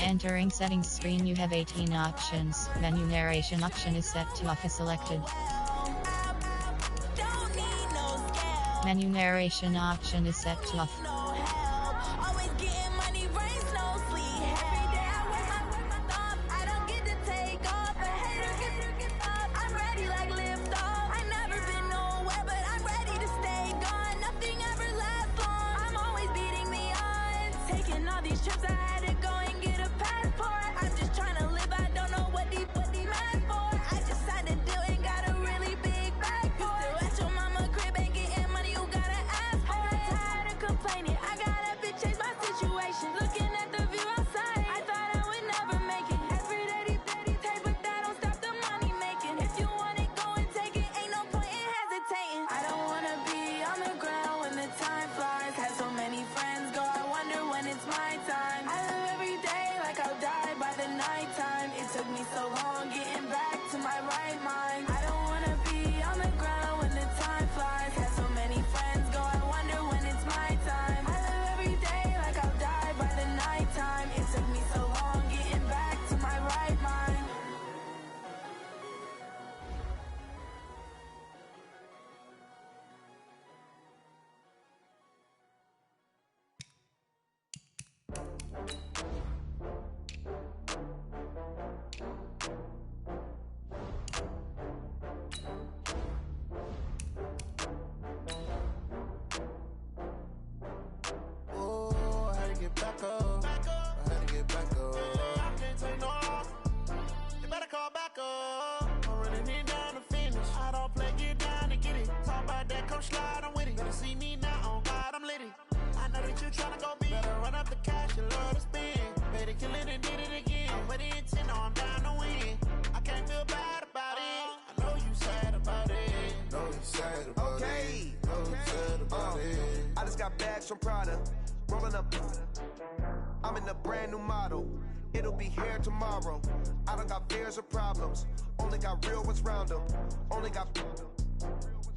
entering settings screen you have 18 options. Menu narration option is set to off is selected. Menu narration option is set to off. From Prada, rolling up. I'm in a brand new model. It'll be here tomorrow. I don't got fears or problems. Only got real ones round them. Only got.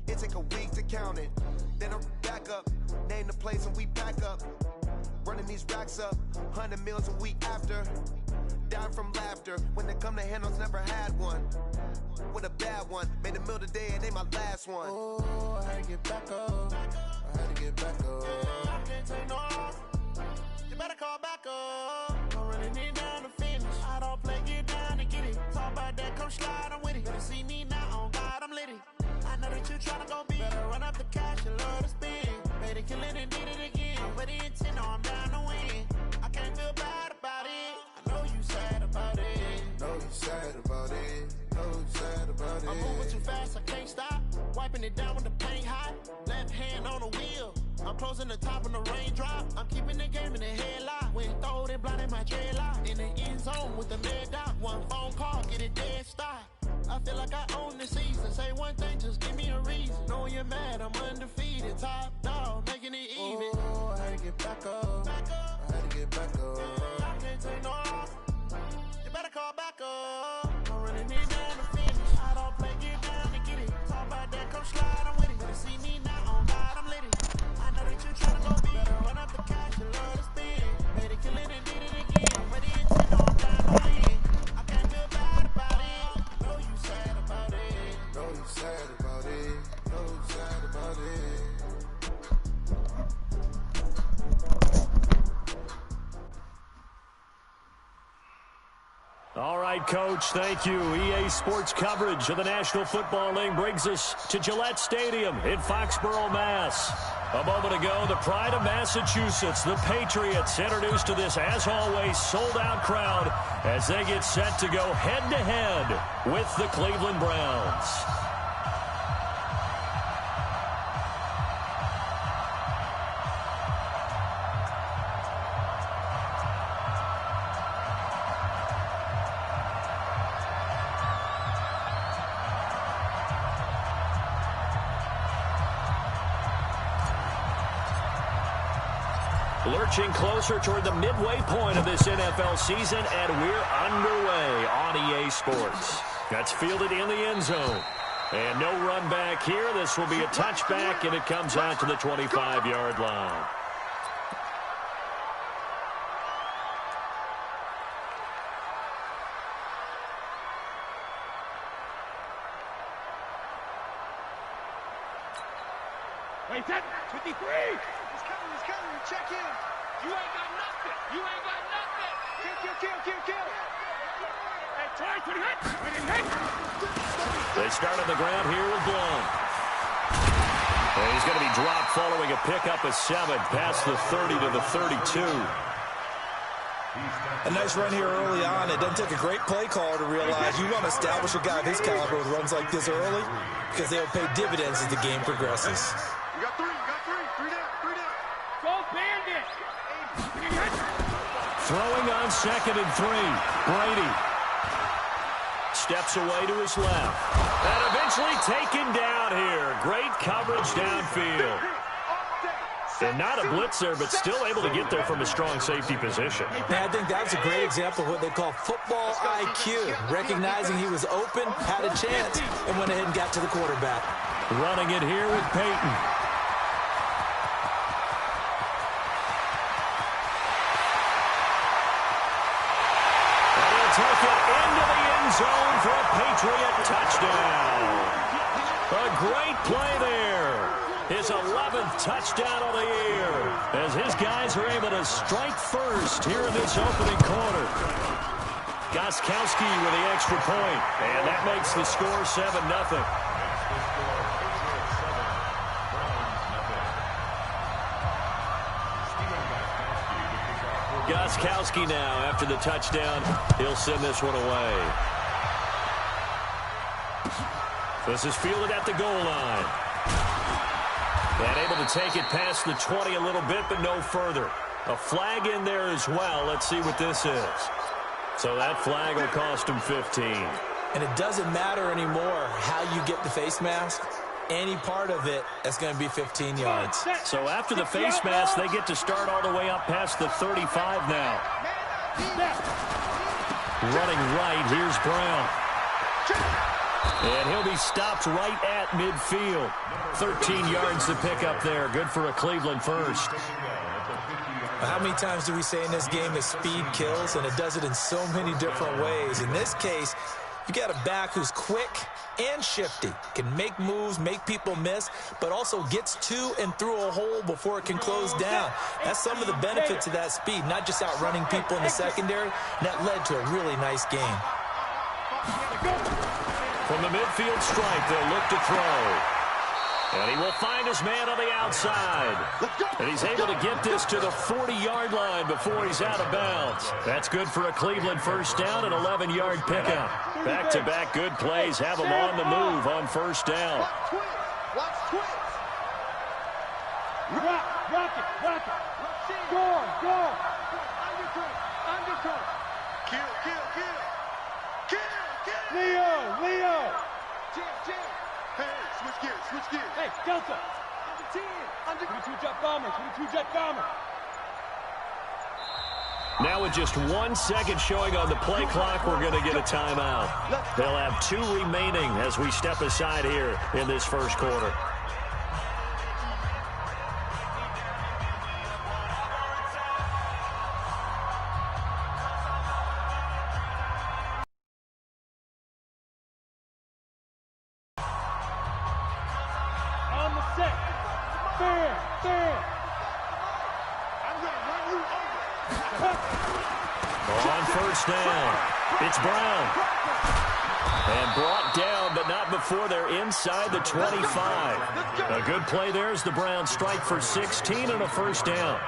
It take a week to count it. Then I'm back up. Name the place and we pack up. Running these racks up. 100 meals a week after. Down from laughter. When they come to handles, never had one. With a bad one. Made a meal today and they my last one. Oh, I had to get back up. I had to get back up. I can't take no off. You better call back up. I'm running it down to finish. I don't play, get down and get it. Talk about that, come slide, I'm with it. Better see me now, on God, I'm litty. I know that you tryna go big. Better run up the cash, you love to spend. Better kill it and did it again. With the intent, no, I'm down to win. I can't feel bad about it. I know you sad about it. Know you sad about it. Know you sad about it. I'm moving too fast, I can't stop. Wiping it down when the paint hot. Left hand on the wheel. I'm closing the top when the raindrop. I'm keeping the game in the headlock. When throw it blind in my dreadlock. In the end zone with the mid dot. One phone call, get it dead stop. I feel like I own the season. Say one thing, just give me a reason. Knowing you're mad, I'm undefeated. Top dog, making it even. Oh, I had to get back up. I had to get back up. I can't take no off. You better call back up. I'm running it down to finish. I don't play, get down and get it. Talk about that, come slide, I'm with it. Better see me now, on God, I'm litty. I know that you tryna go big. Better run up the cash, you love to spend. Better kill it and did it again. But the intent, no, I'm down to win. I can't feel bad about it. I know you sad about it. Know you sad about it. Know you sad about it. All right, Coach, thank you. EA Sports coverage of the National Football League brings us to Gillette Stadium in Foxborough, Mass. A moment ago, the pride of Massachusetts, the Patriots, introduced to this, as always, sold-out crowd as they get set to go head-to-head with the Cleveland Browns. Lurching closer toward the midway point of this NFL season, and we're underway on EA Sports. That's fielded in the end zone. And no run back here. This will be a touchback, and it comes out to the 25-yard line. Wait, 53. He's coming. Check in. You ain't got nothing. Kill. Hey, try to hit. They start on the ground here with Blount. And he's going to be dropped following a pickup of 7 past the 30 to the 32. A nice run here early on. It doesn't take a great play caller to realize you want to establish a guy of his caliber with runs like this early because they'll pay dividends as the game progresses. You got three. Three down. Go Bandit. Throwing on 2nd and 3. Brady steps away to his left. And eventually taken down here. Great coverage downfield. And not a blitz there, but still able to get there from a strong safety position. I think that was a great example of what they call football IQ. Recognizing he was open, had a chance, and went ahead and got to the quarterback. Running it here with Peyton. And he'll take it into the end zone for a Patriot touchdown. A great play there. His 11th touchdown of the year as his guys are able to strike first here in this opening quarter. Gostkowski with the extra point, and that makes the score 7-0. Gostkowski now after the touchdown. He'll send this one away. This is fielded at the goal line. And able to take it past the 20 a little bit, but no further. A flag in there as well. Let's see what this is. So that flag will cost him 15. And it doesn't matter anymore how you get the face mask. Any part of it, that's going to be 15 yards. So after the face mask, they get to start all the way up past the 35 now. Running right, here's Brown. And he'll be stopped right at midfield. 13 yards to pick up there. Good for a Cleveland first. How many times do we say in this game that speed kills? And it does it in so many different ways. In this case, you got a back who's quick and shifty. Can make moves, make people miss, but also gets to and through a hole before it can close down. That's some of the benefits of that speed, not just outrunning people in the secondary. And that led to a really nice game. From the midfield stripe, they'll look to throw. And he will find his man on the outside. And he's able to get this to the 40-yard line before he's out of bounds. That's good for a Cleveland first down, an 11-yard pickup. Back-to-back good plays have him on the move on first down. Watch twitch. Rock it. Go. Undercut. Kill. Leo. Jam. Hey, switch gears. Hey, Delta. Under 10. 22 jet bomber. Now with just 1 second showing on the play clock, we're going to get a timeout. They'll have 2 remaining as we step aside here in this first quarter. On the set. Fair. I'm going to run you over. On first down, it's Brown. And brought down, but not before they're inside the 25. A good play there as the Browns strike for 16 and a first down.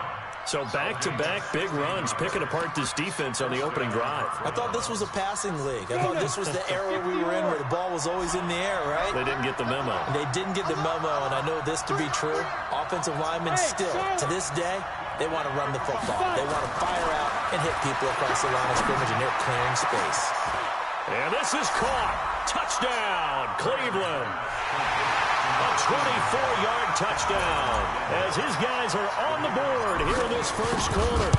So back-to-back big runs, picking apart this defense on the opening drive. I thought this was a passing league. I thought this was the era we were in where the ball was always in the air, right? They didn't get the memo. They didn't get the memo, and I know this to be true. Offensive linemen still, to this day, they want to run the football. They want to fire out and hit people across the line of scrimmage, and they're clearing space. And this is caught. Touchdown, Cleveland. A 24-yard touchdown as his guys are on the board here in this first quarter.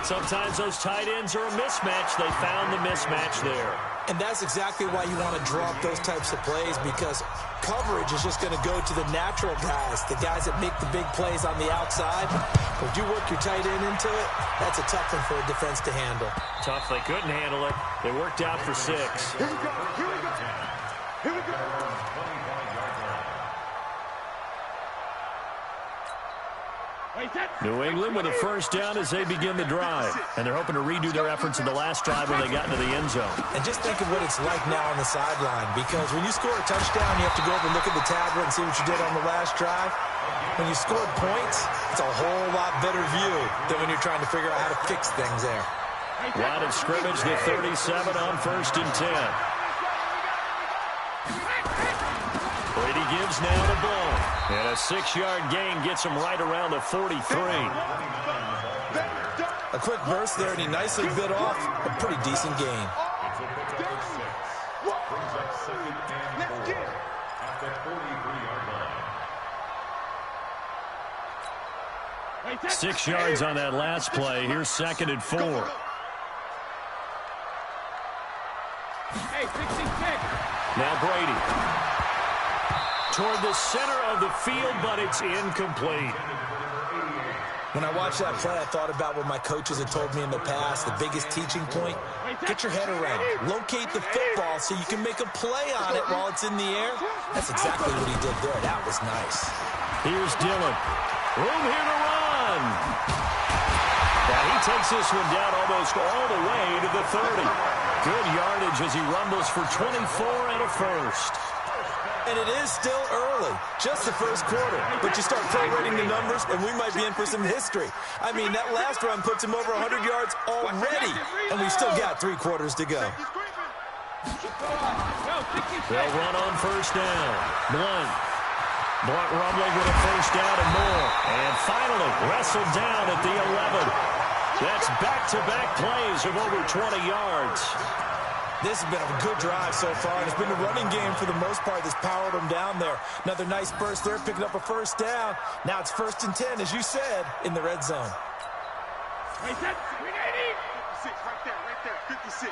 Sometimes those tight ends are a mismatch. They found the mismatch there. And that's exactly why you want to draw up those types of plays, because coverage is just going to go to the natural guys, the guys that make the big plays on the outside. But if you work your tight end into it, that's a tough one for a defense to handle. Tough. They couldn't handle it. They worked out for 6. Here we go. New England with a first down as they begin the drive. And they're hoping to redo their efforts in the last drive when they got into the end zone. And just think of what it's like now on the sideline, because when you score a touchdown, you have to go over and look at the tablet and see what you did on the last drive. When you scored points, it's a whole lot better view than when you're trying to figure out how to fix things there. Line of scrimmage, the 37 on 1st and 10. Brady gives now to Ball. And a 6-yard gain gets him right around the 43. A quick burst there, and he nicely bit off a pretty decent gain. 6 yards on that last play. Here's 2nd and 4. Now Brady. Toward the center of the field, but it's incomplete. When I watched that play, I thought about what my coaches had told me in the past. The biggest teaching point, get your head around it. Locate the football so you can make a play on it while it's in the air. That's exactly what he did there. That was nice. Here's Dillon. Room here to run. And he takes this one down almost all the way to the 30. Good yardage as he rumbles for 24 and a first. And it is still early, just the first quarter. But you start prorating the numbers, and we might be in for some history. I mean, that last run puts him over 100 yards already, and we've still got 3 quarters to go. They'll run on first down. Blunt rumbling with a first down and more. And finally, wrestled down at the 11. That's back-to-back plays of over 20 yards. This has been a good drive so far. It's been the running game for the most part that's powered them down there. Another nice burst there, picking up a first down. Now it's 1st and 10, as you said, in the red zone. 56, right there, 56.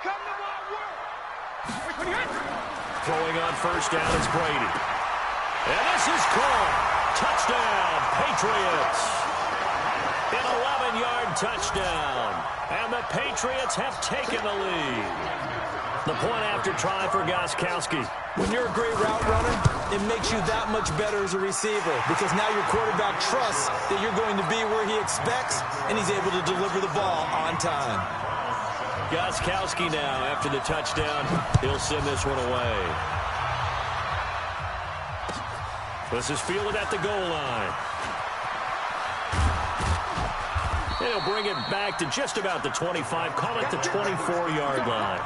Come to my work. Going on first down is Brady. And this is caught. Touchdown, Patriots. An 11-yard touchdown. And the Patriots have taken the lead. The point after try for Gostkowski. When you're a great route runner, it makes you that much better as a receiver, because now your quarterback trusts that you're going to be where he expects, and he's able to deliver the ball on time. Gostkowski now, after the touchdown, he'll send this one away. This is fielded at the goal line. He'll bring it back to just about the 25. Call it the 24-yard line.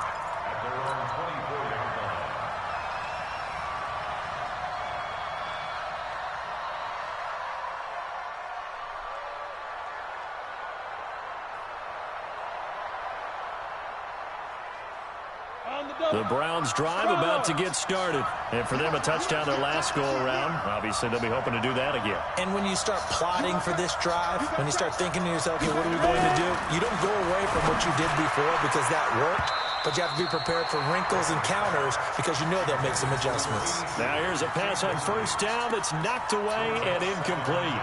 The Browns drive about to get started. And for them, a touchdown their last go-around. Obviously, they'll be hoping to do that again. And when you start plotting for this drive, when you start thinking to yourself, okay, what are we going to do? You don't go away from what you did before because that worked. But you have to be prepared for wrinkles and counters because you know they'll make some adjustments. Now here's a pass on first down that's knocked away and incomplete.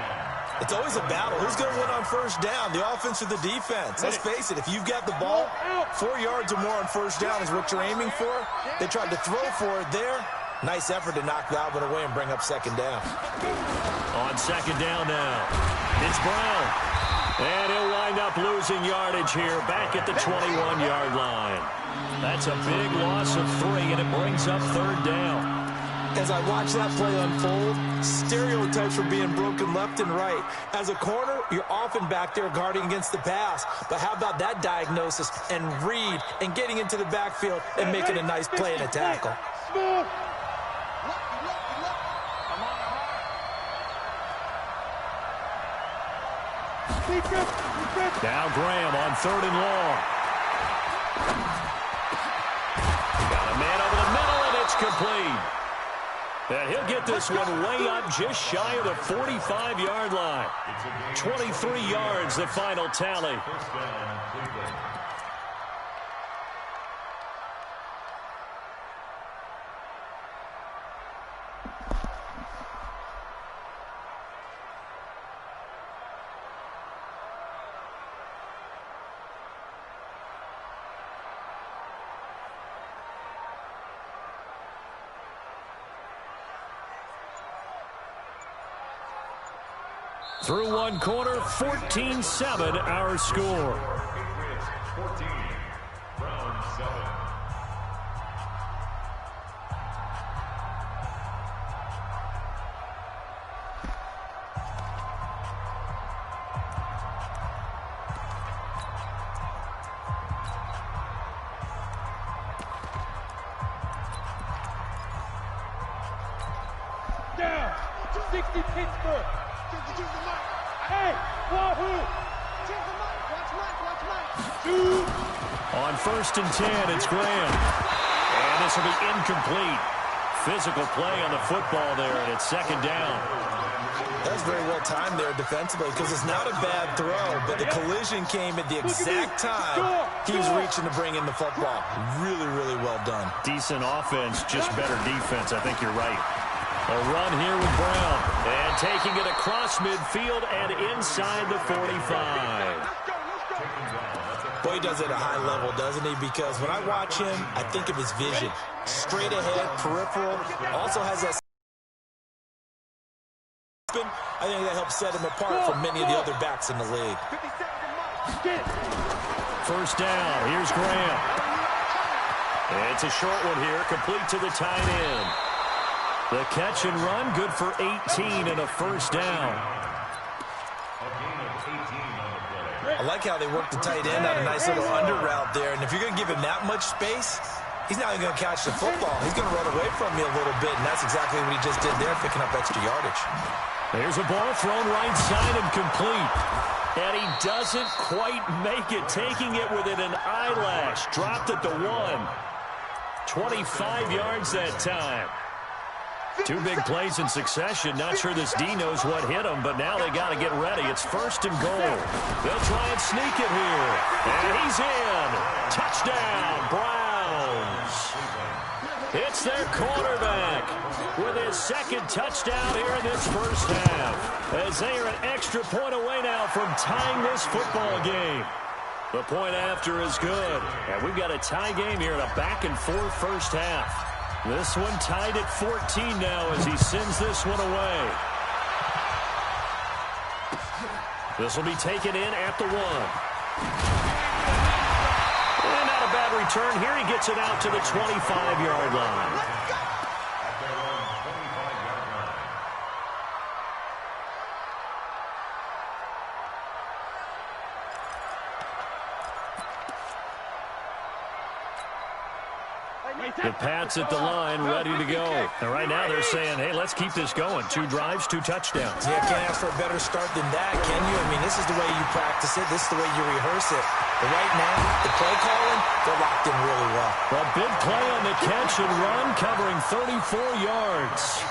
It's always a battle. Who's going to win on first down, the offense or the defense? Let's face it, if you've got the ball, 4 yards or more on first down is what you're aiming for. They tried to throw for it there. Nice effort to knock that one away and bring up second down. On second down now, it's Brown. And he'll wind up losing yardage here back at the 21-yard line. That's a big loss of 3, and it brings up third down. As I watch that play unfold, stereotypes are being broken left and right. As a corner, you're often back there guarding against the pass. But how about that diagnosis and read and getting into the backfield and making a nice play and a tackle? Now Graham on 3rd and long. Got a man over the middle, and it's complete. And he'll get this one way up just shy of the 45-yard line. 23 yards, the final tally. Through one quarter, 14-7 our score. Down. 60 Pittsburgh. Hey, Wahoo. On 1st and 10, it's Graham. And this will be incomplete. Physical play on the football there, and it's 2nd down. That's very well timed there defensively because it's not a bad throw, but the collision came at the exact time he was reaching to bring in the football. Really, really well done. Decent offense, just better defense. I think you're right. A run here with Brown. And taking it across midfield and inside the 45. Boy, he does it at a high level, doesn't he? Because when I watch him, I think of his vision. Straight ahead, peripheral. Also has that spin. I think that helps set him apart from many of the other backs in the league. 1st down. Here's Graham. It's a short one here, complete to the tight end. The catch and run, good for 18 and a 1st down. I like how they work the tight end on a nice little under route there. And if you're going to give him that much space, he's not even going to catch the football. He's going to run away from you a little bit, and that's exactly what he just did there, picking up extra yardage. There's a ball thrown right side and complete. And he doesn't quite make it, taking it within an eyelash. Dropped at the 1. 25 yards that time. 2 big plays in succession. Not sure this D knows what hit him, but now they got to get ready. It's 1st and goal. They'll try and sneak it here. And he's in. Touchdown, Browns. It's their quarterback with his 2nd touchdown here in this 1st half. As they are an extra point away now from tying this football game. The point after is good. And we've got a tie game here in a back-and-forth 1st half. This one tied at 14 now as he sends this one away. This will be taken in at the 1. And not a bad return here. He gets it out to the 25-yard line. The Pats at the line, ready to go. And right now they're saying, hey, let's keep this going. 2 drives, 2 touchdowns. Yeah, can't ask for a better start than that, can you? I mean, this is the way you practice it. This is the way you rehearse it. But right now, the play calling, they're locked in really well. A big play on the catch and run, covering 34 yards.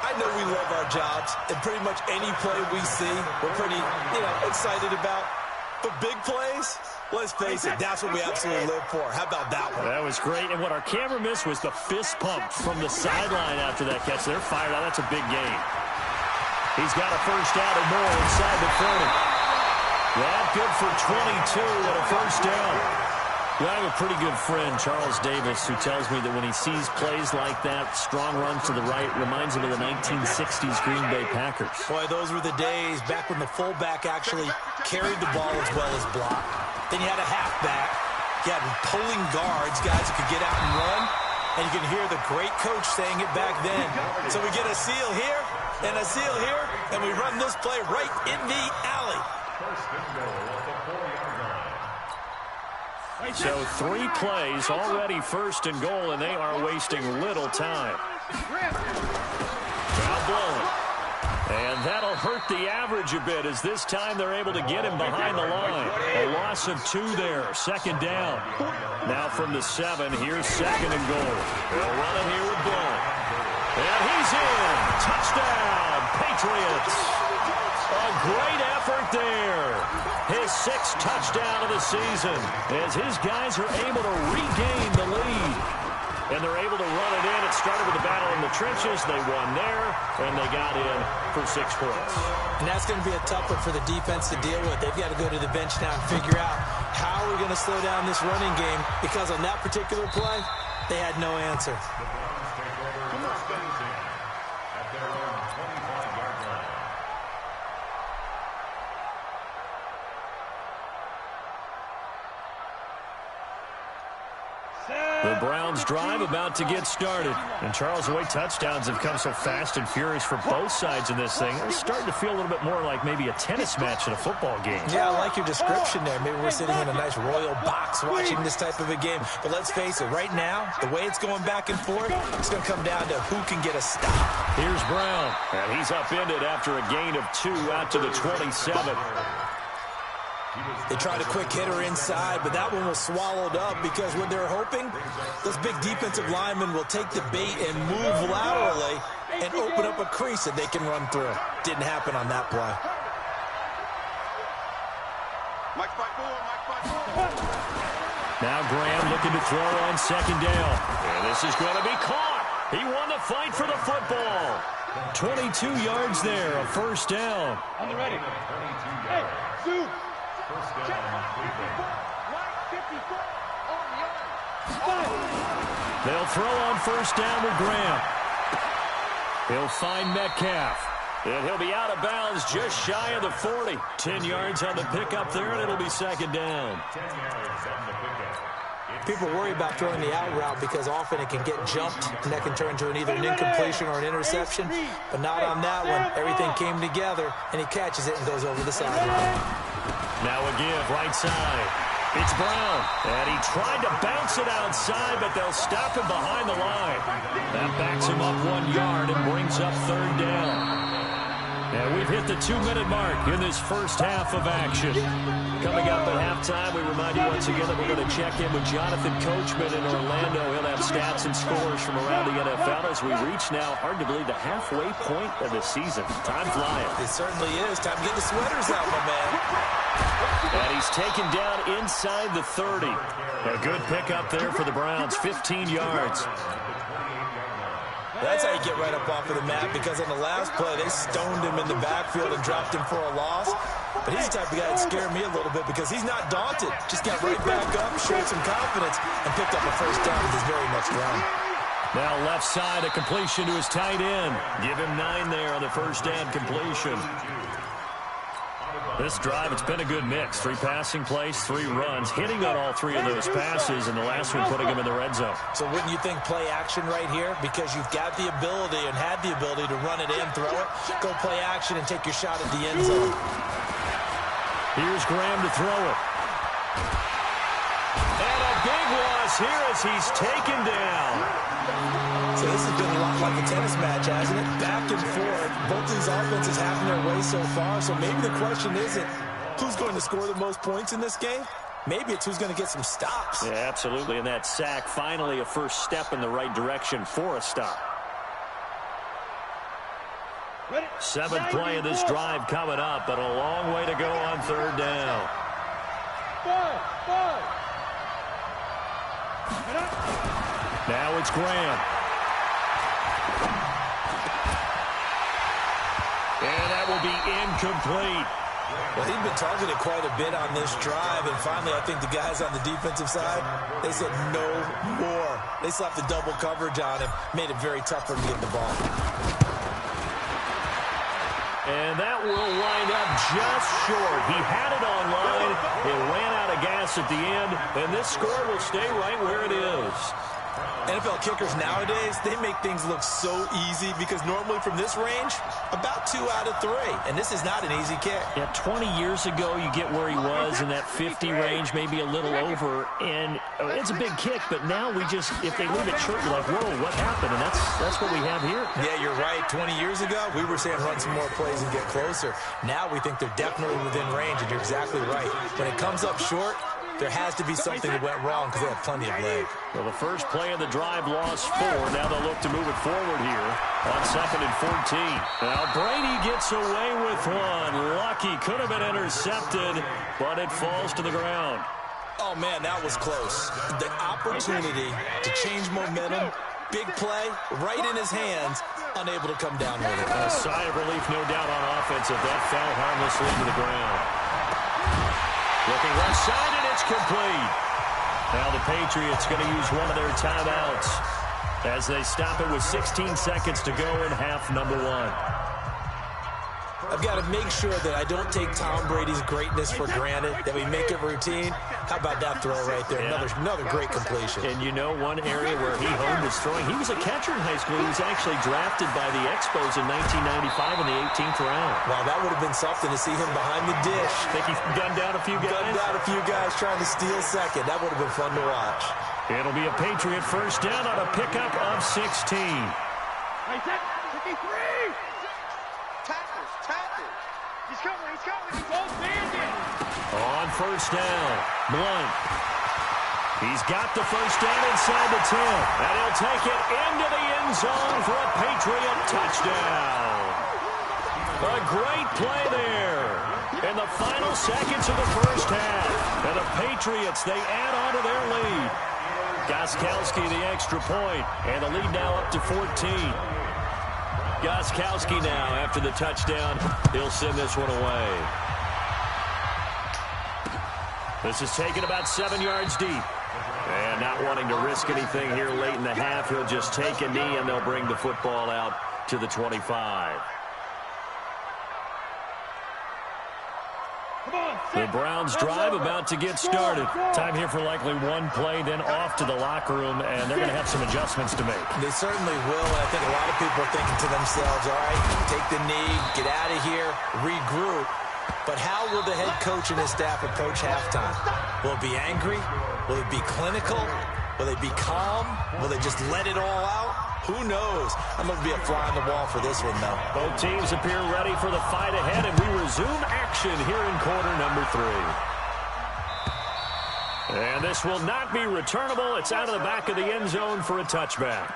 I know we love our jobs, and pretty much any play we see, we're pretty, excited about. But big plays, let's face it, that's what we absolutely live for. How about that one? That was great. And what our camera missed was the fist pump from the sideline after that catch. They're fired out. That's a big game. He's got a 1st out and more inside the 30. That good for 22 and a 1st down. I have a pretty good friend, Charles Davis, who tells me that when he sees plays like that, strong runs to the right, reminds him of the 1960s Green Bay Packers. Boy, those were the days back when the fullback actually carried the ball as well as blocked. Then you had a halfback. You had pulling guards, guys who could get out and run. And you can hear the great coach saying it back then. So we get a seal here and a seal here, and we run this play right in the alley. So 3 plays, already 1st and goal, and they are wasting little time. Foul blown. And that'll hurt the average a bit as this time they're able to get him behind the line. A loss of 2 there, 2nd down. Now from the 7, here's 2nd and goal. They'll run it here with Blount. And he's in. Touchdown, Patriots. A great effort there. His 6th touchdown of the season as his guys are able to regain the lead. And they're able to run it in. It started with a battle in the trenches. They won there, and they got in for 6 points. And that's going to be a tough one for the defense to deal with. They've got to go to the bench now and figure out how we're going to slow down this running game, because on that particular play, they had no answer. The Browns drive about to get started. And Charles, the way touchdowns have come so fast and furious for both sides in this thing, it's starting to feel a little bit more like maybe a tennis match in a football game. Yeah, I like your description there. Maybe we're sitting in a nice royal box watching this type of a game. But let's face it, right now, the way it's going back and forth, it's going to come down to who can get a stop. Here's Brown, and he's upended after a gain of 2 out to the 27. They tried a quick hitter inside, but that one was swallowed up because what they're hoping, those big defensive linemen will take the bait and move laterally and open up a crease that they can run through. Didn't happen on that play. Now Graham looking to throw on second down. And this is going to be caught. He won the fight for the football. 22 yards there, a first down. On the ready. Hey, Zoo. Check. 54. Right, 54. On the yard. They'll throw on first down with Graham. He'll find Metcalf. And he'll be out of bounds just shy of the 40. 10 yards on the pickup there, and it'll be second down. People worry about throwing the out route because often it can get jumped, and that can turn into either an incompletion or an interception. But not on that one. Everything came together, and he catches it and goes over the sideline. Now again, right side. It's Brown, and he tried to bounce it outside, but they'll stop him behind the line. That backs him up 1 yard and brings up third down. And we've hit the 2-minute mark in this first half of action. Coming up at halftime, we remind you once again that we're going to check in with Jonathan Coachman in Orlando. He'll have stats and scores from around the NFL as we reach now, hard to believe, the halfway point of the season. Time flying. It certainly is. Time to get the sweaters out, my man. And he's taken down inside the 30. A good pickup there for the Browns, 15 yards. That's how you get right up off of the mat, because on the last play, they stoned him in the backfield and dropped him for a loss. But he's the type of guy that scared me a little bit because he's not daunted. Just got right back up, showed some confidence, and picked up a first down with his very next run. Now left side, a completion to his tight end. Give him 9 there on the first down completion. This drive, it's been a good mix. 3 passing plays, 3 runs, hitting on all 3 of those passes, and the last one putting him in the red zone. So wouldn't you think play action right here? Because you've got the ability and had the ability to run it in, throw it, go play action, and take your shot at the end zone. Here's Graham to throw it. And a big loss here as he's taken down. So this has been a lot like a tennis match, hasn't it? Back and forth. Both these offenses having their way so far. So maybe the question isn't who's going to score the most points in this game. Maybe it's who's going to get some stops. Yeah, absolutely. And that sack, finally a first step in the right direction for a stop. 7th play of this drive coming up, but a long way to go on third down. Now it's Graham. And that will be incomplete. Well, he'd been targeted quite a bit on this drive, and finally I think the guys on the defensive side, they said no more. They slapped the double coverage on him, made it very tough for him to get the ball. And that will wind up just short. He had it on line. It ran out of gas at the end, and this score will stay right where it is. NFL kickers nowadays, they make things look so easy because normally from this range, about 2 out of 3. And this is not an easy kick. Yeah, 20 years ago, you get where he was in that 50 range, maybe a little over. And it's a big kick, but now we just, if they leave it short, you're like, whoa, what happened? And that's what we have here. Yeah, you're right. 20 years ago, we were saying run some more plays and get closer. Now we think they're definitely within range, and you're exactly right. When it comes up short, there has to be something that went wrong because they have plenty of leg. Well, the first play of the drive lost 4. Now they'll look to move it forward here on 2nd and 14. Now Brady gets away with one. Lucky, could have been intercepted, but it falls to the ground. Oh, man, that was close. The opportunity to change momentum, big play, right in his hands, unable to come down with it. A sigh of relief, no doubt, on offense if that fell harmlessly to the ground. Looking left side, and it's complete. Now the Patriots going to use one of their timeouts as they stop it with 16 seconds to go in half number 1. I've got to make sure that I don't take Tom Brady's greatness for granted, that we make it routine. How about that throw right there? Yeah. Another great completion. And you know one area where he honed his throwing, he was a catcher in high school. He was actually drafted by the Expos in 1995 in the 18th round. Wow, that would have been something to see him behind the dish. Think he gunned down a few guys? Gunned down a few guys trying to steal second. That would have been fun to watch. It'll be a Patriot first down on a pickup of 16. Hey, set, 53! Tackles. He's coming. He's all banded. On first down, Blunt. He's got the first down inside the 10. And he'll take it into the end zone for a Patriot touchdown. A great play there in the final seconds of the first half. And the Patriots, they add on to their lead. Gostkowski the extra point, and the lead now up to 14. Gostkowski now, after the touchdown, he'll send this one away. This is taken about 7 yards deep. And not wanting to risk anything here late in the half, he'll just take a knee, and they'll bring the football out to the 25. The Browns drive about to get started. Time here for likely one play, then off to the locker room, and they're going to have some adjustments to make. They certainly will, and I think a lot of people are thinking to themselves, all right, take the knee, get out of here, regroup. But how will the head coach and his staff approach halftime? Will it be angry? Will it be clinical? Will they be calm? Will they just let it all out? Who knows? I'm going to be a fly on the wall for this one, though. Both teams appear ready for the fight ahead, and we resume action here in quarter number 3. And this will not be returnable. It's out of the back of the end zone for a touchback.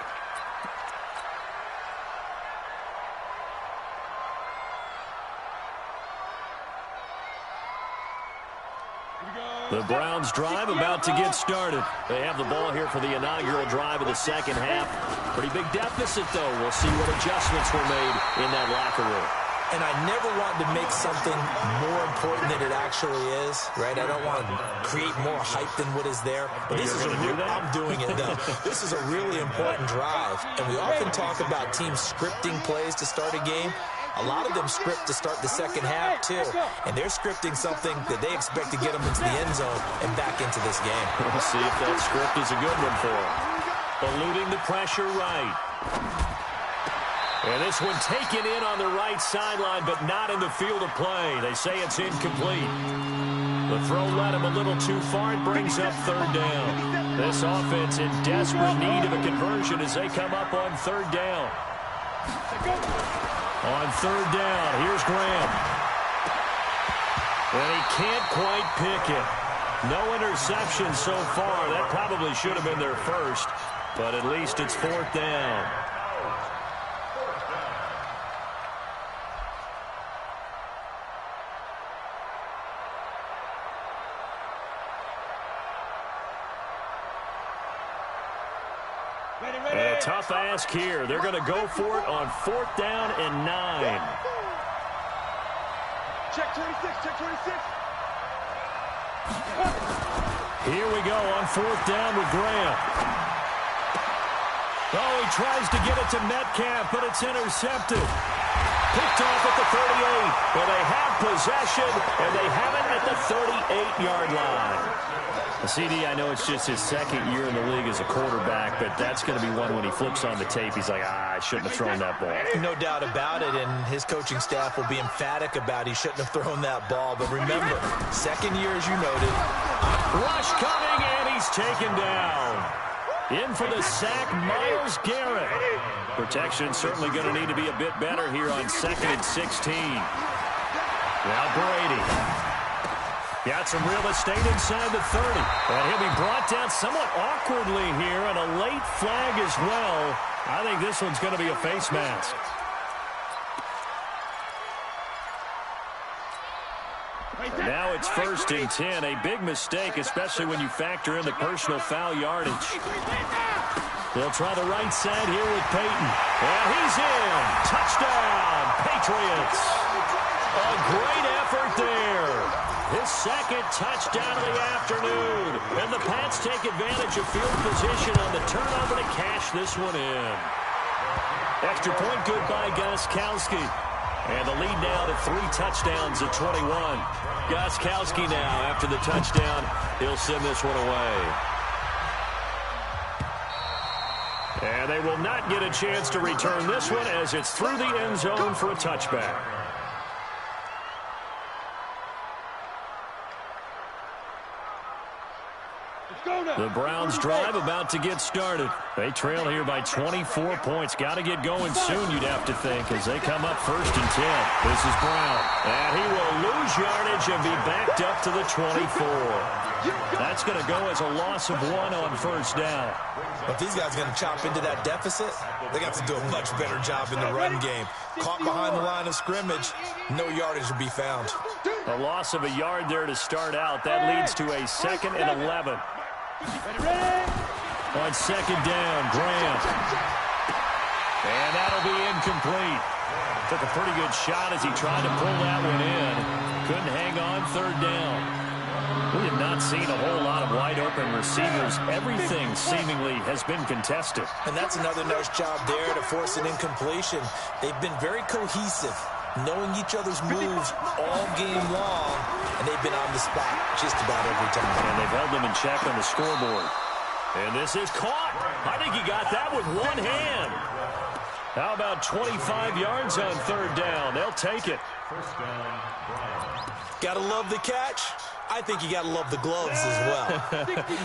The Browns drive about to get started. They have the ball here for the inaugural drive of the second half. Pretty big deficit, though. We'll see what adjustments were made in that locker room. And I never want to make something more important than it actually is, right? I don't want to create more hype than what is there. But this is I'm doing it, though. This is a really important drive. And we often talk about teams scripting plays to start a game. A lot of them script to start the second half, too. And they're scripting something that they expect to get them into the end zone and back into this game. We'll see if that script is a good one for them. Eluding the pressure right. And this one taken in on the right sideline, but not in the field of play. They say it's incomplete. The throw led him a little too far. It brings up third down. This offense in desperate need of a conversion as they come up on third down. On third down, here's Graham. And he can't quite pick it. No interception so far. That probably should have been their first, but at least it's fourth down. And a tough ask here. They're going to go for it on fourth down and 9. Check 26, check 26. Here we go on fourth down with Graham. Oh, he tries to get it to Metcalf, but it's intercepted. Picked off at the 38. Well, they have possession, and they have it at the 38-yard line. CD, I know it's just his second year in the league as a quarterback, but that's going to be one when he flips on the tape. He's like, I shouldn't have thrown that ball. No doubt about it, and his coaching staff will be emphatic about he shouldn't have thrown that ball. But remember, second year, as you noted. Rush coming, and he's taken down. In for the sack, Myles Garrett. Protection certainly going to need to be a bit better here on 2nd and 16. Now Brady. Got some real estate inside the 30. And he'll be brought down somewhat awkwardly here, and a late flag as well. I think this one's going to be a face mask. And now it's 1st and 10. A big mistake, especially when you factor in the personal foul yardage. They'll try the right side here with Peyton. And he's in. Touchdown, Patriots. A great effort there. His second touchdown of the afternoon. And the Pats take advantage of field position on the turnover to cash this one in. Extra point good by Gostkowski. And the lead now to 3 touchdowns at 21. Gostkowski now after the touchdown. He'll send this one away. And they will not get a chance to return this one as it's through the end zone for a touchback. The Browns drive about to get started. They trail here by 24 points. Got to get going soon, you'd have to think, as they come up 1st and 10. This is Brown. And he will lose yardage and be backed up to the 24. That's going to go as a loss of 1 on 1st down. If these guys are going to chop into that deficit, they got to do a much better job in the run game. Caught behind the line of scrimmage, no yardage to be found. A loss of a yard there to start out. That leads to a 2nd and 11. On 2nd down, Graham. And that'll be incomplete. Took a pretty good shot as he tried to pull that one in. Couldn't hang on 3rd down. We have not seen a whole lot of wide-open receivers. Everything seemingly has been contested. And that's another nice job there to force an incompletion. They've been very cohesive, knowing each other's moves all game long, and they've been on the spot just about every time. And they've held them in check on the scoreboard. And this is caught. I think he got that with one hand. How about 25 yards on 3rd down? They'll take it. Gotta love the catch. I think you gotta love the gloves as well.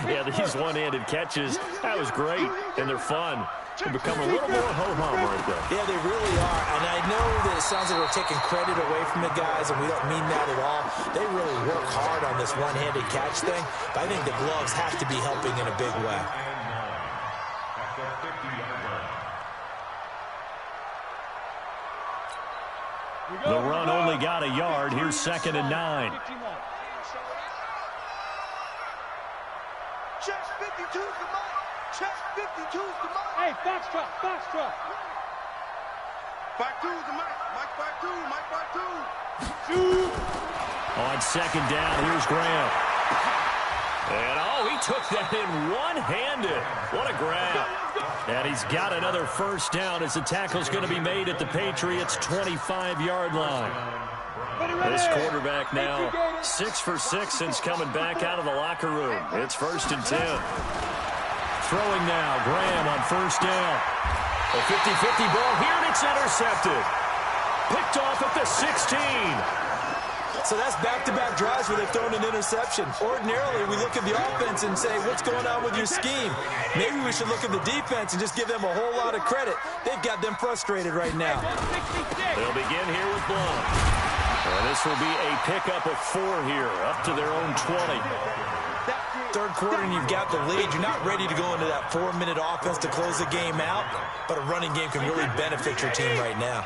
Yeah, these one-handed catches, that was great, and they're fun. They become a little more ho-hum right there. Yeah, they really are. And I know that it sounds like we're taking credit away from the guys, and we don't mean that at all. They really work hard on this one-handed catch thing, but I think the gloves have to be helping in a big way. The run only got a yard. Here's 2nd and 9. Check 52's the money. Check 52's the money. Hey, Foxtrot, Foxtrot. Back 2's the mic. Mike back 2, Mike back 2. On 2nd down, here's Graham. And, oh, he took that in one-handed. What a grab. And he's got another 1st down as the tackle's going to be made at the Patriots' 25-yard line. This quarterback now 6 for 6 since coming back out of the locker room. It's 1st and 10. Throwing now, Graham on 1st down. A 50-50 ball here, and it's intercepted. Picked off at the 16. So that's back-to-back drives where they've thrown an interception. Ordinarily, we look at the offense and say, what's going on with your scheme? Maybe we should look at the defense and just give them a whole lot of credit. They've got them frustrated right now. They'll begin here with Blount. And this will be a pickup of 4 here, up to their own 20. 3rd quarter and you've got the lead. You're not ready to go into that 4-minute offense to close the game out, but a running game can really benefit your team right now.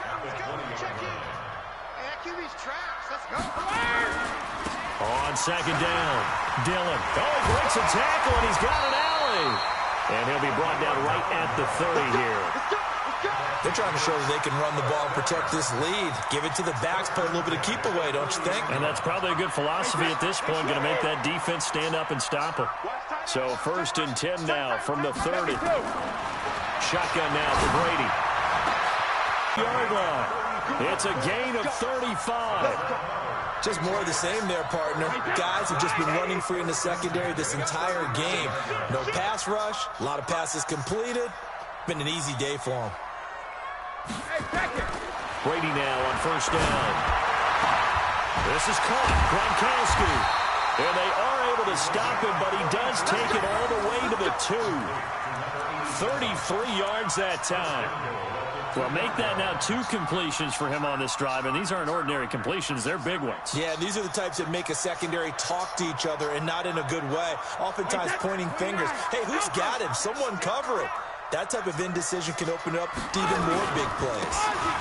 On 2nd down, Dillon. Oh, he breaks a tackle, and he's got an alley. And he'll be brought down right at the 30 here. They're trying to show that they can run the ball and protect this lead. Give it to the backs, play a little bit of keep away, don't you think? And that's probably a good philosophy at this point, going to make that defense stand up and stop them. So 1st and 10 now from the 30. Shotgun now for Brady. Yard line. It's a gain of 35. Just more of the same there, partner. Guys have just been running free in the secondary this entire game. No pass rush, a lot of passes completed. Been an easy day for them. Brady now on 1st down. This is caught. Gronkowski. And they are able to stop him, but he does take it all the way to the 2. 33 yards that time. Well, make that now 2 completions for him on this drive, and these aren't ordinary completions. They're big ones. Yeah, these are the types that make a secondary talk to each other and not in a good way, oftentimes pointing fingers. Hey, who's got him? Someone cover it. That type of indecision can open up to even more big plays.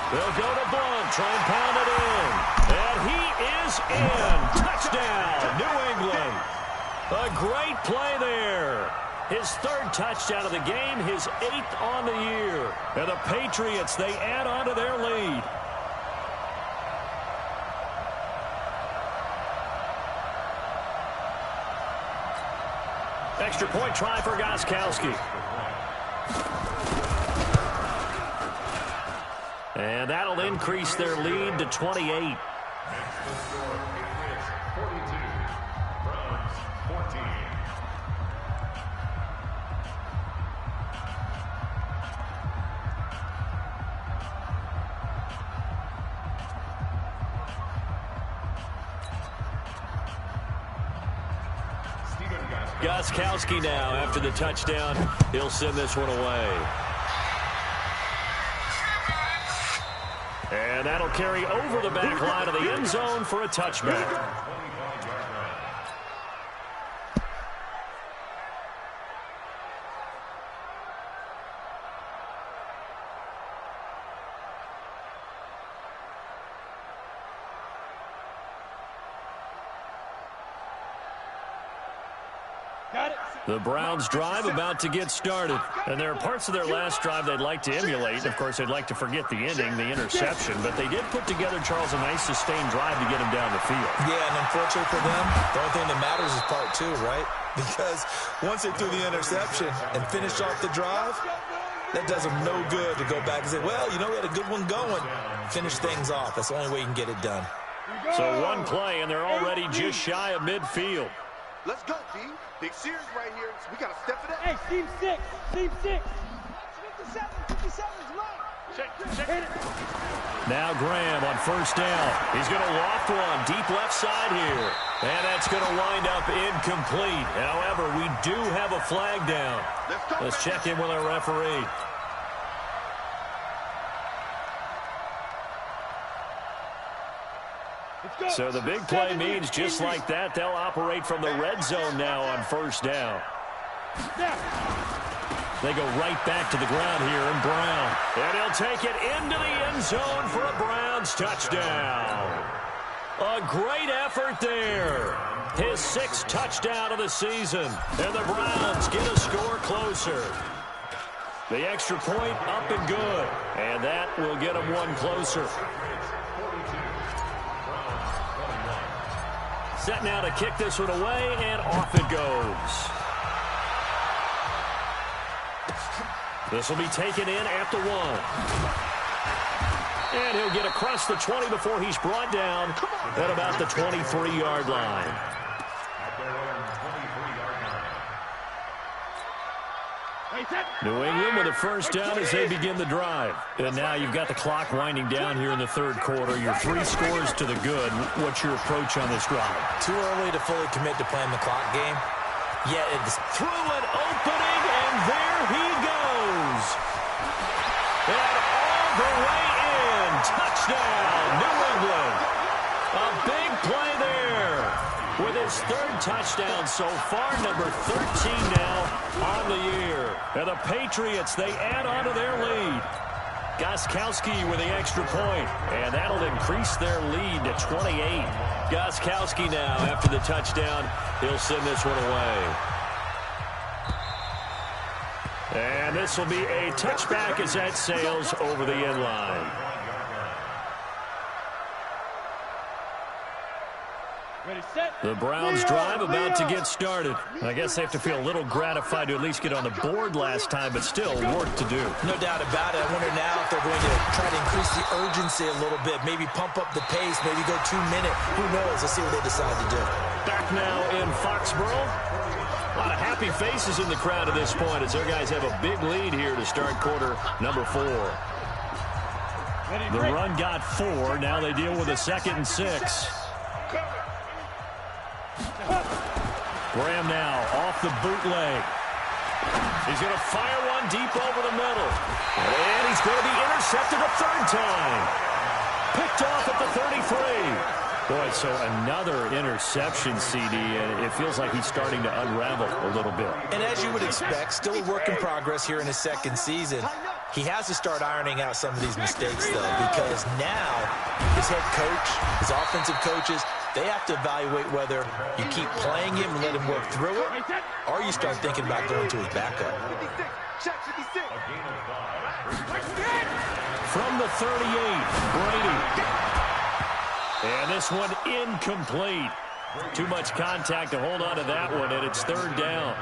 They'll go to Blount, try and pound it in. And he is in. Touchdown, New England. A great play there. His 3rd touchdown of the game, his 8th on the year. And the Patriots, they add on to their lead. Extra point try for Gostkowski. And that'll increase their lead to 28. Gostkowski now after the touchdown. He'll send this one away. And that'll carry over the back line of the end zone for a touchback. The Browns' drive about to get started. And there are parts of their last drive they'd like to emulate. Of course, they'd like to forget the ending, the interception. But they did put together, Charles, a nice sustained drive to get him down the field. Yeah, and unfortunately for them, the only thing that matters is part two, right? Because once they threw the interception and finished off the drive, that does them no good to go back and say, well, you know, we had a good one going. Finish things off. That's the only way you can get it done. So one play, and they're already just shy of midfield. Let's go, D. Big series right here. So we got to step it up. Hey, team 6. Team 6. 57's mine. Check. Now Graham on first down. He's going to loft one deep left side here. And that's going to wind up incomplete. However, we do have a flag down. Let's check in with our referee. So the big play means just like that, they'll operate from the red zone now on first down. They go right back to the ground here in Brown. And he'll take it into the end zone for a Browns touchdown. A great effort there. His 6th touchdown of the season. And the Browns get a score closer. The extra point up and good. And that will get them one closer. Set now to kick this one away, and off it goes. This will be taken in at the 1. And he'll get across the 20 before he's brought down at about the 23-yard line. New England with a first down as they begin the drive. And now you've got the clock winding down here in the third quarter. Your 3 scores to the good. What's your approach on this drive? Too early to fully commit to playing the clock game. Yet it's through an opening, and there he goes. And all the way in. Touchdown, New England. A big play there. With his 3rd touchdown so far, number 13 now on the year. And the Patriots, they add on to their lead. Gostkowski with the extra point, and that'll increase their lead to 28. Gostkowski now, after the touchdown, he'll send this one away. And this will be a touchback as that sails over the end line. The Browns drive about to get started. I guess they have to feel a little gratified to at least get on the board last time, but still work to do. No doubt about it. I wonder now if they're going to try to increase the urgency a little bit, maybe pump up the pace, maybe go 2-minute. Who knows? Let's see what they decide to do. Back now in Foxborough. A lot of happy faces in the crowd at this point as their guys have a big lead here to start quarter number 4. The run got 4. Now they deal with a 2nd and 6. Graham now off the bootleg. He's going to fire one deep over the middle. And he's going to be intercepted a 3rd time. Picked off at the 33. Boy, so another interception, CD, and it feels like he's starting to unravel a little bit. And as you would expect, still a work in progress here in his 2nd season. He has to start ironing out some of these mistakes, though, because now his head coach, his offensive coaches, they have to evaluate whether you keep playing him and let him work through it, or you start thinking about going to his backup. From the 38, Brady. And this one incomplete. Too much contact to hold on to that one, and it's 3rd down.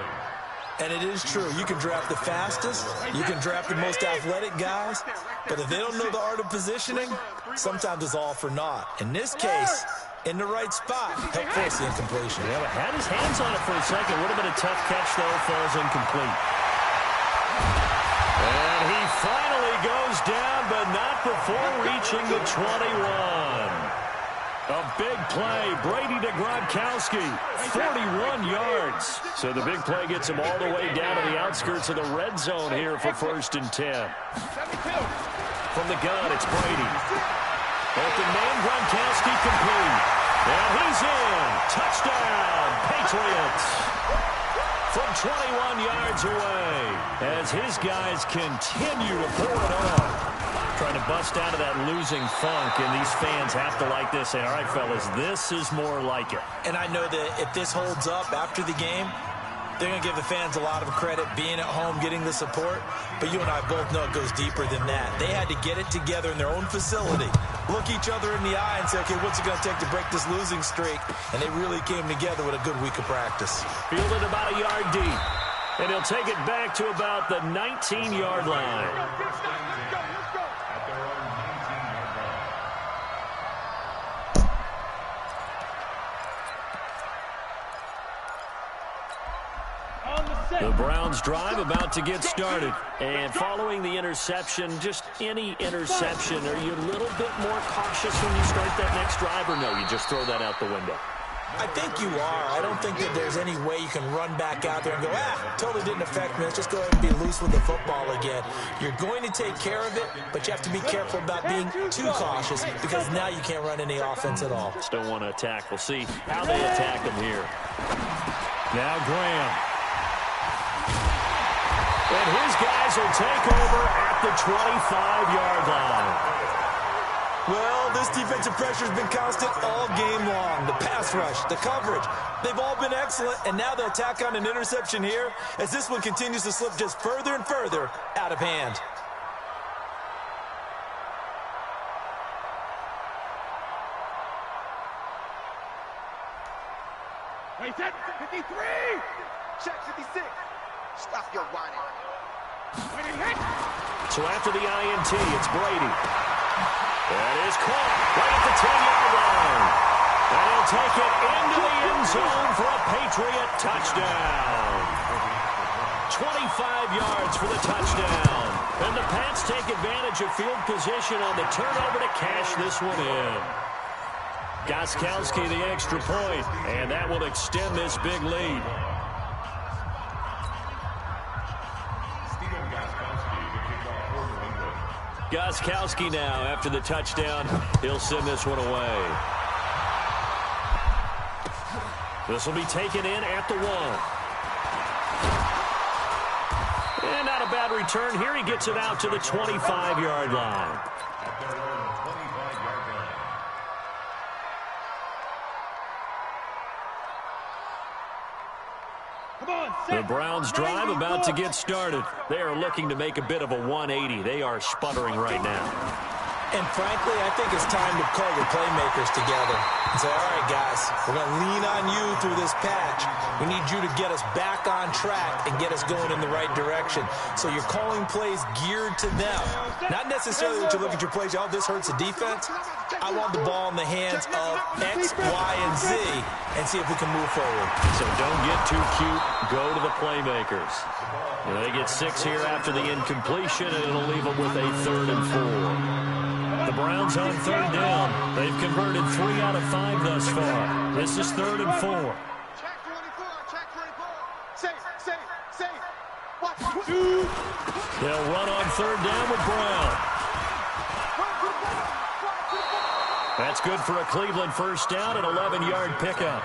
And it is true. You can draft the fastest. You can draft the most athletic guys. But if they don't know the art of positioning, sometimes it's all for naught. In this case, in the right spot, help force the incompletion. Yeah, but had his hands on it for a second. Would have been a tough catch, though. Falls incomplete. And he finally goes down, but not before reaching the 21. A big play. Brady to Gronkowski. 41 yards. So the big play gets him all the way down to the outskirts of the red zone here for 1st and 10. From the gun, it's Brady. Open man, Gronkowski complete. And he's in. Touchdown, Patriots. From 21 yards away as his guys continue to pour it on. Trying to bust out of that losing funk, and these fans have to like this. Say, all right, fellas, this is more like it. And I know that if this holds up after the game, they're going to give the fans a lot of credit being at home, getting the support. But you and I both know it goes deeper than that. They had to get it together in their own facility, look each other in the eye and say, okay, what's it going to take to break this losing streak? And they really came together with a good week of practice. Fielded about a yard deep. And he'll take it back to about the 19-yard line. The Browns drive about to get started. And following the interception, just any interception, are you a little bit more cautious when you start that next drive, or no, you just throw that out the window? I think you are. I don't think that there's any way you can run back out there and go, totally didn't affect me. Let's just go ahead and be loose with the football again. You're going to take care of it, but you have to be careful about being too cautious because now you can't run any offense at all. Just don't want to attack. We'll see how they attack him here. Now Graham. And his guys will take over at the 25-yard line. Well, this defensive pressure has been constant all game long. The pass rush, the coverage, they've all been excellent, and now they'll tack on an interception here as this one continues to slip just further and further out of hand. Wait, 53! Check 56! Stop your whining. So after the INT, it's Brady. That is caught right at the 10-yard line. And he'll take it into the end zone for a Patriot touchdown. 25 yards for the touchdown. And the Pats take advantage of field position on the turnover to cash this one in. Gostkowski the extra point, and that will extend this big lead. Gostkowski now, after the touchdown, he'll send this one away. This will be taken in at the 1. And not a bad return. Here he gets it out to the 25-yard line. The Browns drive about to get started. They are looking to make a bit of a 180. They are sputtering right now. And frankly, I think it's time to call the playmakers together and say, all right, guys, we're going to lean on you through this patch. We need you to get us back on track and get us going in the right direction. So you're calling plays geared to them. Not necessarily that you look at your plays, oh, this hurts the defense. I want the ball in the hands of X, Y, and Z and see if we can move forward. So don't get too cute. Go to the playmakers. You know, they get 6 here after the incompletion, and it'll leave them with a 3rd and 4. The Browns on 3rd down. They've converted 3 out of 5 thus far. This is 3rd and 4. Check 24, check 24. Safe. Watch. They'll run on 3rd down with Brown. That's good for a Cleveland first down, an 11-yard pickup.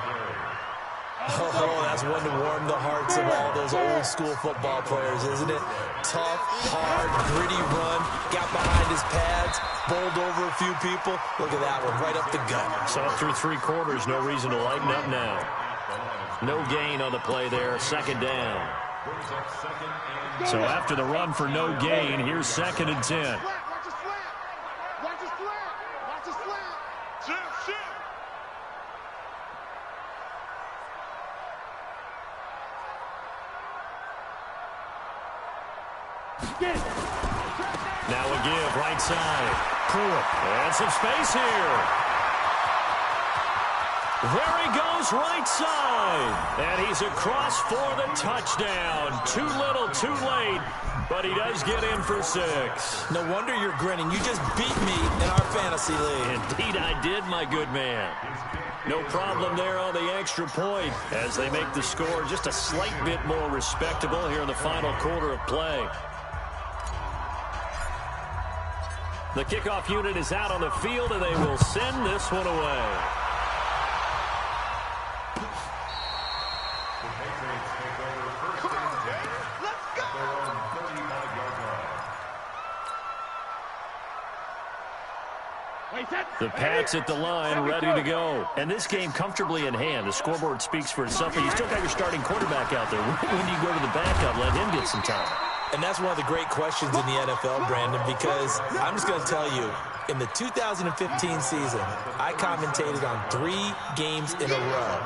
Oh, that's one to warm the hearts of all those old-school football players, isn't it? Tough, hard, gritty run, got behind his pads, bowled over a few people. Look at that one, right up the gut. Saw through 3 quarters, no reason to lighten up now. No gain on the play there, 2nd down. So after the run for no gain, here's 2nd and 10. Watch the slant. Shit. Now a give, right side. Pruitt. And some space here. There he goes, right side. And he's across for the touchdown. Too little, too late. But he does get in for 6. No wonder you're grinning. You just beat me in our fantasy league. Indeed I did, my good man. No problem there on the extra point as they make the score just a slight bit more respectable here in the final quarter of play. The kickoff unit is out on the field, and they will send this one away. The Pats at the line, ready to go. And this game comfortably in hand. The scoreboard speaks for itself, but you still got your starting quarterback out there. When do you go to the backup, let him get some time? And that's one of the great questions in the NFL, Brandon, because I'm just going to tell you, in the 2015 season, I commentated on 3 games in a row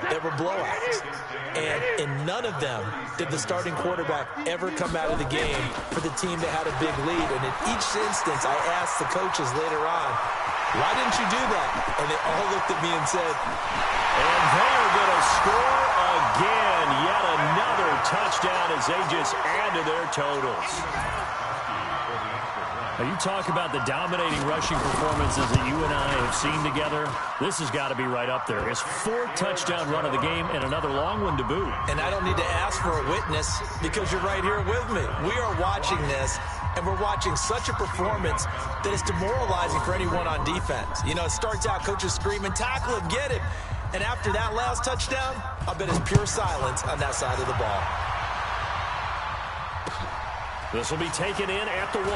that were blowouts. And in none of them did the starting quarterback ever come out of the game for the team that had a big lead. And in each instance, I asked the coaches later on, why didn't you do that? And they all looked at me and said, and they are going to score again. Yet another touchdown as they just add to their totals. Now, you talk about the dominating rushing performances that you and I have seen together. This has got to be right up there. His 4th touchdown run of the game and another long one to boot. And I don't need to ask for a witness because you're right here with me. We are watching this, and we're watching such a performance that is demoralizing for anyone on defense. You know, it starts out, coaches screaming, tackle him, get him. And after that last touchdown, I bet it's pure silence on that side of the ball. This will be taken in at the 1.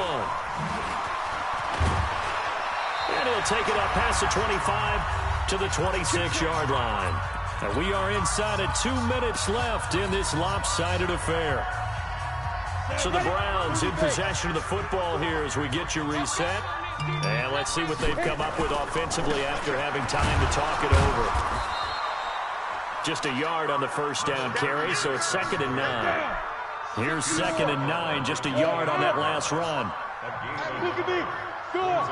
And he'll take it up past the 25 to the 26-yard line. And we are inside of 2 minutes left in this lopsided affair. So the Browns in possession of the football here as we get you reset. And let's see what they've come up with offensively after having time to talk it over. Just a yard on the first down carry, so it's 2nd and 9. Here's 2nd and 9, just a yard on that last run. Look at me. Score.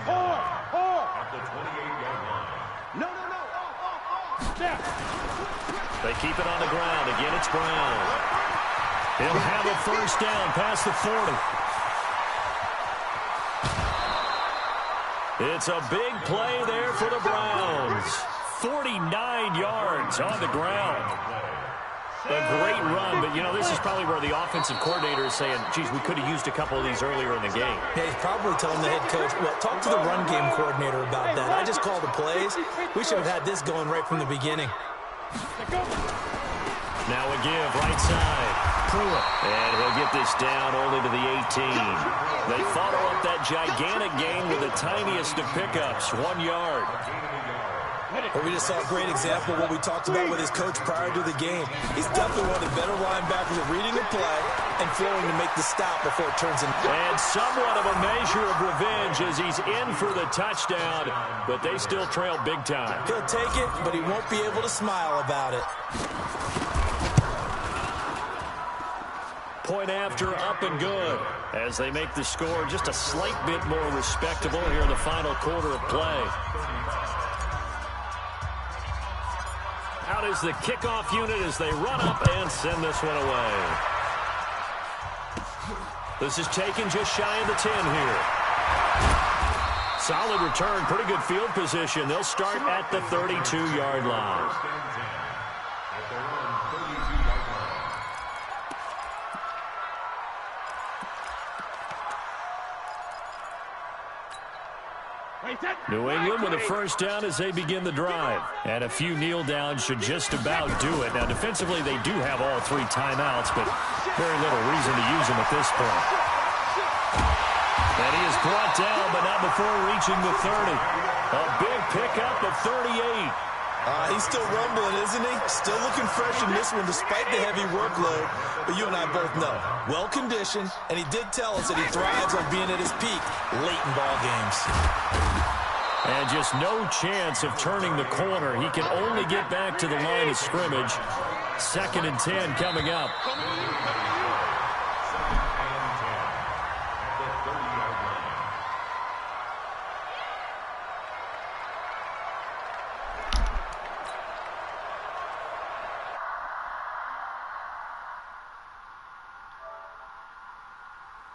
Hard. No. Step. They keep it on the ground. Again, it's Brown. He'll have a first down past the 40. It's a big play there for the Browns. 49 yards on the ground. A great run, but, you know, this is probably where the offensive coordinator is saying, geez, we could have used a couple of these earlier in the game. Yeah, he's probably telling the head coach, well, talk to the run game coordinator about that. I just called the plays. We should have had this going right from the beginning. Now a give, right side. Pruitt. And he'll get this down only to the 18. They follow up that gigantic gain with the tiniest of pickups, 1 yard. Well, we just saw a great example of what we talked about with his coach prior to the game. He's definitely one of the better linebackers at reading a play and flowing to make the stop before it turns into... And somewhat of a measure of revenge as he's in for the touchdown, but they still trail big time. He'll take it, but he won't be able to smile about it. Point after, up and good, as they make the score just a slight bit more respectable here in the final quarter of play. Out is the kickoff unit as they run up and send this one away. This is taken just shy of the 10 here. Solid return, pretty good field position. They'll start at the 32-yard line. New England with a first down as they begin the drive. And a few kneel downs should just about do it. Now, defensively, they do have all 3 timeouts, but very little reason to use them at this point. And he is brought down, but not before reaching the 30. A big pickup of 38. He's still rumbling, isn't he? Still looking fresh in this one despite the heavy workload. But you and I both know, well-conditioned, and he did tell us that he thrives on being at his peak late in ball games. And just no chance of turning the corner. He can only get back to the line of scrimmage. 2nd and 10 coming up.